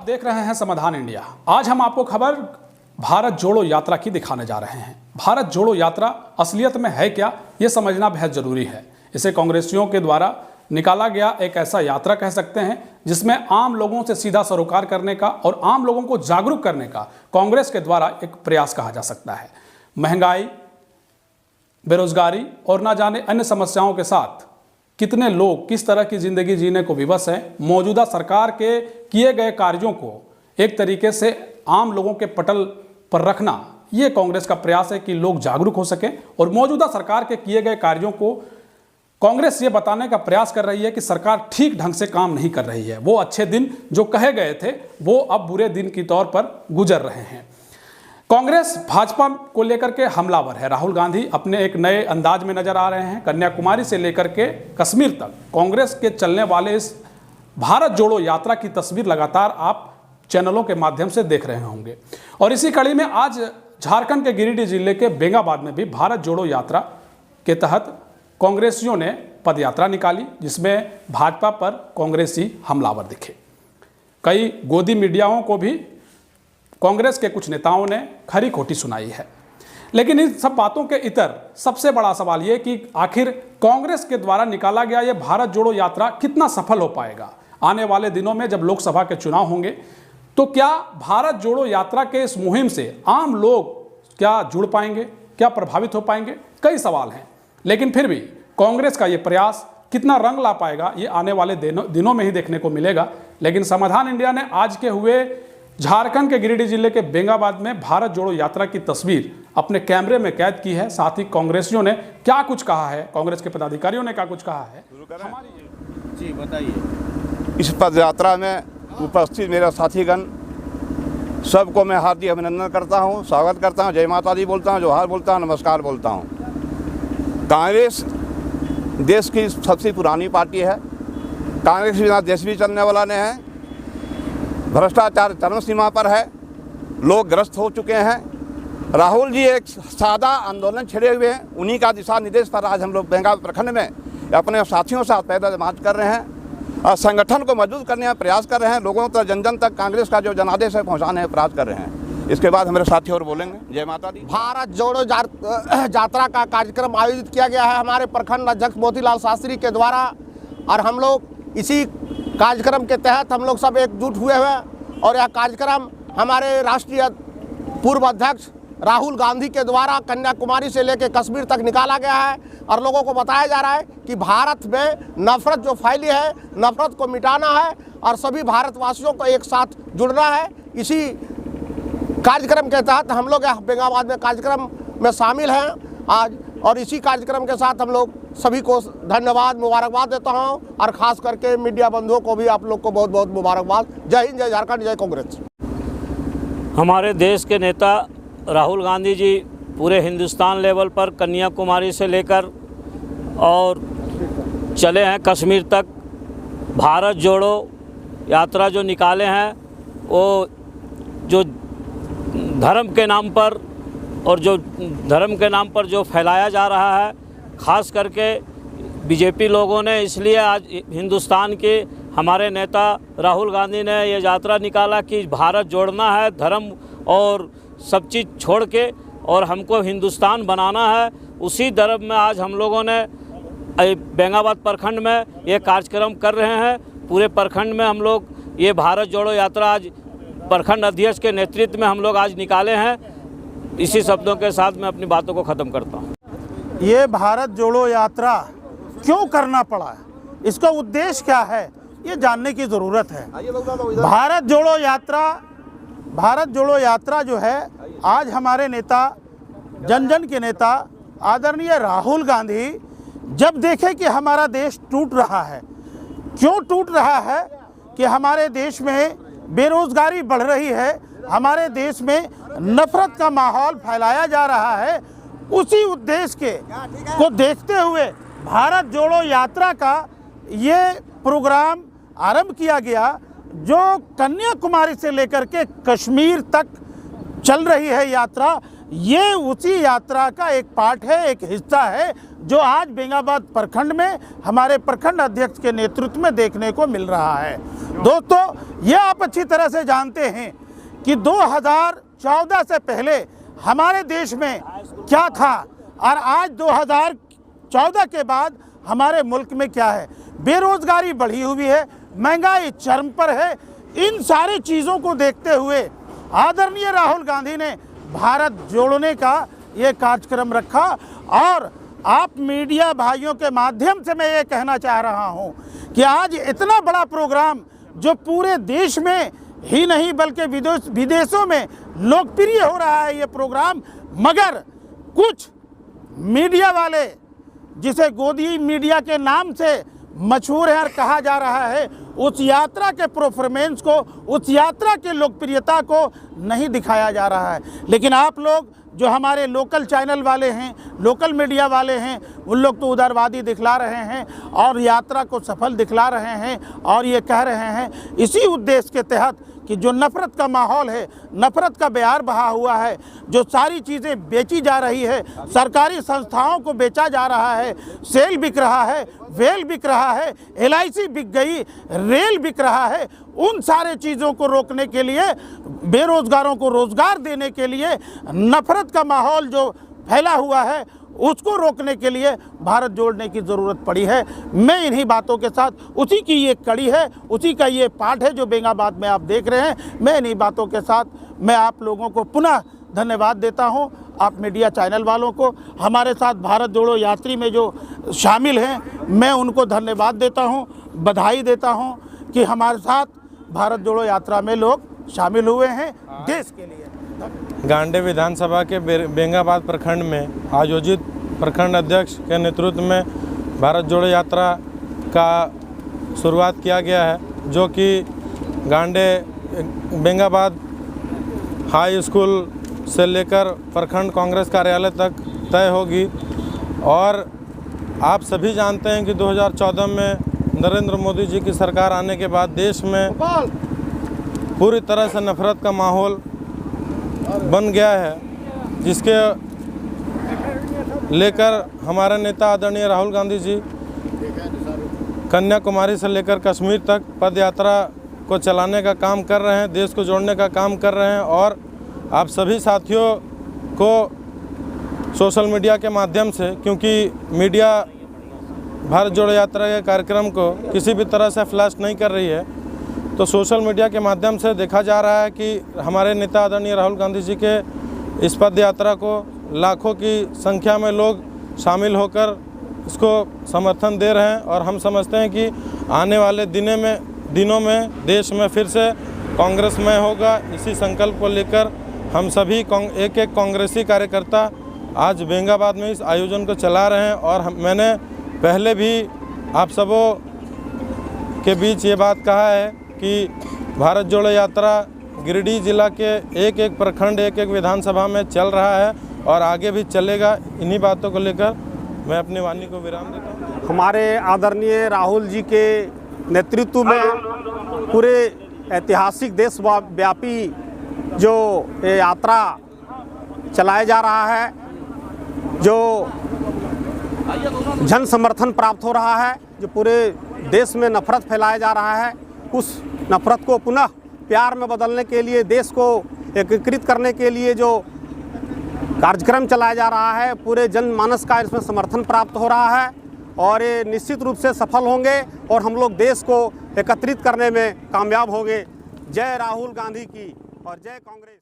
देख रहे हैं समाधान इंडिया। आज हम आपको खबर भारत जोड़ो यात्रा की दिखाने जा रहे हैं। भारत जोड़ो यात्रा असलियत में है क्या, ये समझना बेहद जरूरी है। इसे कांग्रेसियों के द्वारा निकाला गया एक ऐसा यात्रा कह सकते हैं जिसमें आम लोगों से सीधा सरोकार करने का और आम लोगों को जागरूक करने का कांग्रेस के द्वारा एक प्रयास कहा जा सकता है। महंगाई, बेरोजगारी और ना जाने अन्य समस्याओं के साथ कितने लोग किस तरह की जिंदगी जीने को विवश हैं, मौजूदा सरकार के किए गए कार्यों को एक तरीके से आम लोगों के पटल पर रखना, ये कांग्रेस का प्रयास है कि लोग जागरूक हो सकें। और मौजूदा सरकार के किए गए कार्यों को कांग्रेस ये बताने का प्रयास कर रही है कि सरकार ठीक ढंग से काम नहीं कर रही है। वो अच्छे दिन जो कहे गए थे वो अब बुरे दिन के तौर पर गुजर रहे हैं। कांग्रेस भाजपा को लेकर के हमलावर है। राहुल गांधी अपने एक नए अंदाज में नजर आ रहे हैं। कन्याकुमारी से लेकर के कश्मीर तक कांग्रेस के चलने वाले इस भारत जोड़ो यात्रा की तस्वीर लगातार आप चैनलों के माध्यम से देख रहे होंगे। और इसी कड़ी में आज झारखंड के गिरिडीह जिले के बेंगाबाद में भी भारत जोड़ो यात्रा के तहत कांग्रेसियों ने पदयात्रा निकाली, जिसमें भाजपा पर कांग्रेसी हमलावर दिखे। कई गोदी मीडियाओं को भी कांग्रेस के कुछ नेताओं ने खरी खोटी सुनाई है। लेकिन इन सब बातों के इतर सबसे बड़ा सवाल ये कि आखिर कांग्रेस के द्वारा निकाला गया ये भारत जोड़ो यात्रा कितना सफल हो पाएगा। आने वाले दिनों में जब लोकसभा के चुनाव होंगे तो क्या भारत जोड़ो यात्रा के इस मुहिम से आम लोग क्या जुड़ पाएंगे, क्या प्रभावित हो पाएंगे, कई सवाल हैं। लेकिन फिर भी कांग्रेस का ये प्रयास कितना रंग ला पाएगा, ये आने वाले दिनों में ही देखने को मिलेगा। लेकिन समाधान इंडिया ने आज के हुए झारखंड के गिरिडीह जिले के बेंगाबाद में भारत जोड़ो यात्रा की तस्वीर अपने कैमरे में कैद की है। साथ ही कांग्रेसियों ने क्या कुछ कहा है, कांग्रेस के पदाधिकारियों ने क्या कुछ कहा है, जी बताइए। इस पद यात्रा में उपस्थित मेरा साथीगण सबको मैं हार्दिक अभिनंदन करता हूं, स्वागत करता हूं, जय माता दी बोलता हूं, जोहार बोलता हूं, नमस्कार बोलता हूं। कांग्रेस देश की सबसे पुरानी पार्टी है। कांग्रेस बिना देश भी चलने वाला नहीं है। भ्रष्टाचार चरम सीमा पर है, लोग ग्रस्त हो चुके हैं। राहुल जी एक सादा आंदोलन छेड़े हुए हैं, उन्हीं का दिशा निर्देश पर आज हम लोग बेंगाबाद प्रखंड में अपने साथियों के साथ पैदल मार्च कर रहे हैं और संगठन को मजबूत करने का प्रयास कर रहे हैं। लोगों तक जन जन तक कांग्रेस का जो जनादेश है पहुँचाने का प्रयास कर रहे हैं। इसके बाद हमारे साथी और बोलेंगे। जय माता दी। भारत जोड़ो यात्रा का कार्यक्रम आयोजित किया गया है हमारे प्रखंड अध्यक्ष मोतीलाल शास्त्री के द्वारा, और हम लोग इसी कार्यक्रम के तहत हम लोग सब एकजुट हुए हैं। और यह कार्यक्रम हमारे राष्ट्रीय पूर्व अध्यक्ष राहुल गांधी के द्वारा कन्याकुमारी से लेकर कश्मीर तक निकाला गया है और लोगों को बताया जा रहा है कि भारत में नफरत जो फैली है, नफरत को मिटाना है और सभी भारतवासियों को एक साथ जुड़ना है। इसी कार्यक्रम के तहत हम लोग यह बेंगाबाद में कार्यक्रम में शामिल हैं आज, और इसी कार्यक्रम के साथ हम लोग सभी को धन्यवाद, मुबारकबाद देता हूं और ख़ास करके मीडिया बंधुओं को भी आप लोग को बहुत बहुत मुबारकबाद। जय हिंद, जय झारखंड, जय कांग्रेस। हमारे देश के नेता राहुल गांधी जी पूरे हिंदुस्तान लेवल पर कन्याकुमारी से लेकर और चले हैं कश्मीर तक भारत जोड़ो यात्रा जो निकाले हैं, वो जो धर्म के नाम पर और जो धर्म के नाम पर जो फैलाया जा रहा है, ख़ास करके बीजेपी लोगों ने, इसलिए आज हिंदुस्तान के हमारे नेता राहुल गांधी ने ये यात्रा निकाला कि भारत जोड़ना है, धर्म और सब चीज़ छोड़ के, और हमको हिंदुस्तान बनाना है। उसी धर्म में आज हम लोगों ने बेंगाबाद प्रखंड में ये कार्यक्रम कर रहे हैं। पूरे प्रखंड में हम लोग ये भारत जोड़ो यात्रा आज प्रखंड अध्यक्ष के नेतृत्व में हम लोग आज निकाले हैं। इसी शब्दों के साथ मैं अपनी बातों को ख़त्म करता हूँ। ये भारत जोड़ो यात्रा क्यों करना पड़ा, इसका उद्देश्य क्या है, ये जानने की ज़रूरत है। भारत जोड़ो यात्रा जो है, आज हमारे नेता, जन जन के नेता आदरणीय राहुल गांधी जब देखे कि हमारा देश टूट रहा है, क्यों टूट रहा है कि हमारे देश में बेरोजगारी बढ़ रही है, हमारे देश में नफरत का माहौल फैलाया जा रहा है, उसी उद्देश्य को देखते हुए भारत जोड़ो यात्रा का ये प्रोग्राम आरंभ किया गया, जो कन्याकुमारी से लेकर के कश्मीर तक चल रही है यात्रा, ये उसी यात्रा का एक पार्ट है, एक हिस्सा है जो आज बेंगाबाद प्रखंड में हमारे प्रखंड अध्यक्ष के नेतृत्व में देखने को मिल रहा है। दोस्तों, ये आप अच्छी तरह से जानते हैं कि 2014 से पहले हमारे देश में क्या था और आज 2014 के बाद हमारे मुल्क में क्या है। बेरोजगारी बढ़ी हुई है, महंगाई चरम पर है। इन सारी चीज़ों को देखते हुए आदरणीय राहुल गांधी ने भारत जोड़ने का ये कार्यक्रम रखा और आप मीडिया भाइयों के माध्यम से मैं ये कहना चाह रहा हूँ कि आज इतना बड़ा प्रोग्राम जो पूरे देश में ही नहीं बल्कि विदेशों में लोकप्रिय हो रहा है ये प्रोग्राम, मगर कुछ मीडिया वाले जिसे गोदी मीडिया के नाम से मशहूर है और कहा जा रहा है, उस यात्रा के परफॉर्मेंस को, उस यात्रा के लोकप्रियता को नहीं दिखाया जा रहा है। लेकिन आप लोग जो हमारे लोकल चैनल वाले हैं, लोकल मीडिया वाले हैं, उन लोग तो उदारवादी दिखला रहे हैं और यात्रा को सफल दिखला रहे हैं और ये कह रहे हैं इसी उद्देश्य के तहत कि जो नफ़रत का माहौल है, नफ़रत का बयार बहा हुआ है, जो सारी चीज़ें बेची जा रही है, सरकारी संस्थाओं को बेचा जा रहा है, सेल बिक रहा है, वेल बिक रहा है, LIC बिक गई, रेल बिक रहा है, उन सारे चीज़ों को रोकने के लिए, बेरोज़गारों को रोज़गार देने के लिए, नफ़रत का माहौल जो फैला हुआ है उसको रोकने के लिए भारत जोड़ने की ज़रूरत पड़ी है। मैं इन्हीं बातों के साथ, उसी की ये कड़ी है, उसी का ये पार्ट है जो बेंगाबाद में आप देख रहे हैं। मैं इन्हीं बातों के साथ मैं आप लोगों को पुनः धन्यवाद देता हूं, आप मीडिया चैनल वालों को, हमारे साथ भारत जोड़ो यात्री में जो शामिल हैं मैं उनको धन्यवाद देता हूं, बधाई देता हूं कि हमारे साथ भारत जोड़ो यात्रा में लोग शामिल हुए हैं देश के लिए। गांडे विधानसभा के बेंगाबाद प्रखंड में आयोजित प्रखंड अध्यक्ष के नेतृत्व में भारत जोड़ो यात्रा का शुरुआत किया गया है, जो कि गांडे बेंगाबाद हाई स्कूल से लेकर प्रखंड कांग्रेस कार्यालय तक तय होगी। और आप सभी जानते हैं कि 2014 में नरेंद्र मोदी जी की सरकार आने के बाद देश में पूरी तरह से नफरत का माहौल बन गया है, जिसके लेकर हमारे नेता आदरणीय राहुल गांधी जी कन्याकुमारी से लेकर कश्मीर तक पद यात्रा को चलाने का काम कर रहे हैं, देश को जोड़ने का काम कर रहे हैं। और आप सभी साथियों को सोशल मीडिया के माध्यम से, क्योंकि मीडिया भारत जोड़ो यात्रा के कार्यक्रम को किसी भी तरह से फ्लैश नहीं कर रही है, तो सोशल मीडिया के माध्यम से देखा जा रहा है कि हमारे नेता आदरणीय राहुल गांधी जी के इस पद यात्रा को लाखों की संख्या में लोग शामिल होकर इसको समर्थन दे रहे हैं। और हम समझते हैं कि आने वाले दिनों में देश में फिर से कांग्रेसमय होगा। इसी संकल्प को लेकर हम सभी एक एक कांग्रेसी कार्यकर्ता आज बेंगाबाद में इस आयोजन को चला रहे हैं। और मैंने पहले भी आप सबों के बीच ये बात कहा है कि भारत जोड़ो यात्रा गिरिडीह जिला के एक एक प्रखंड, एक एक विधानसभा में चल रहा है और आगे भी चलेगा। इन्हीं बातों को लेकर मैं अपनी वाणी को विराम देता हूँ। हमारे आदरणीय राहुल जी के नेतृत्व में पूरे ऐतिहासिक देशव्यापी जो ये यात्रा चलाया जा रहा है, जो जन समर्थन प्राप्त हो रहा है, जो पूरे देश में नफरत फैलाया जा रहा है, उस नफरत को पुनः प्यार में बदलने के लिए, देश को एकीकृत करने के लिए जो कार्यक्रम चलाया जा रहा है, पूरे जनमानस का इसमें समर्थन प्राप्त हो रहा है और ये निश्चित रूप से सफल होंगे और हम लोग देश को एकत्रित करने में कामयाब होंगे। जय राहुल गांधी की और जय कांग्रेस।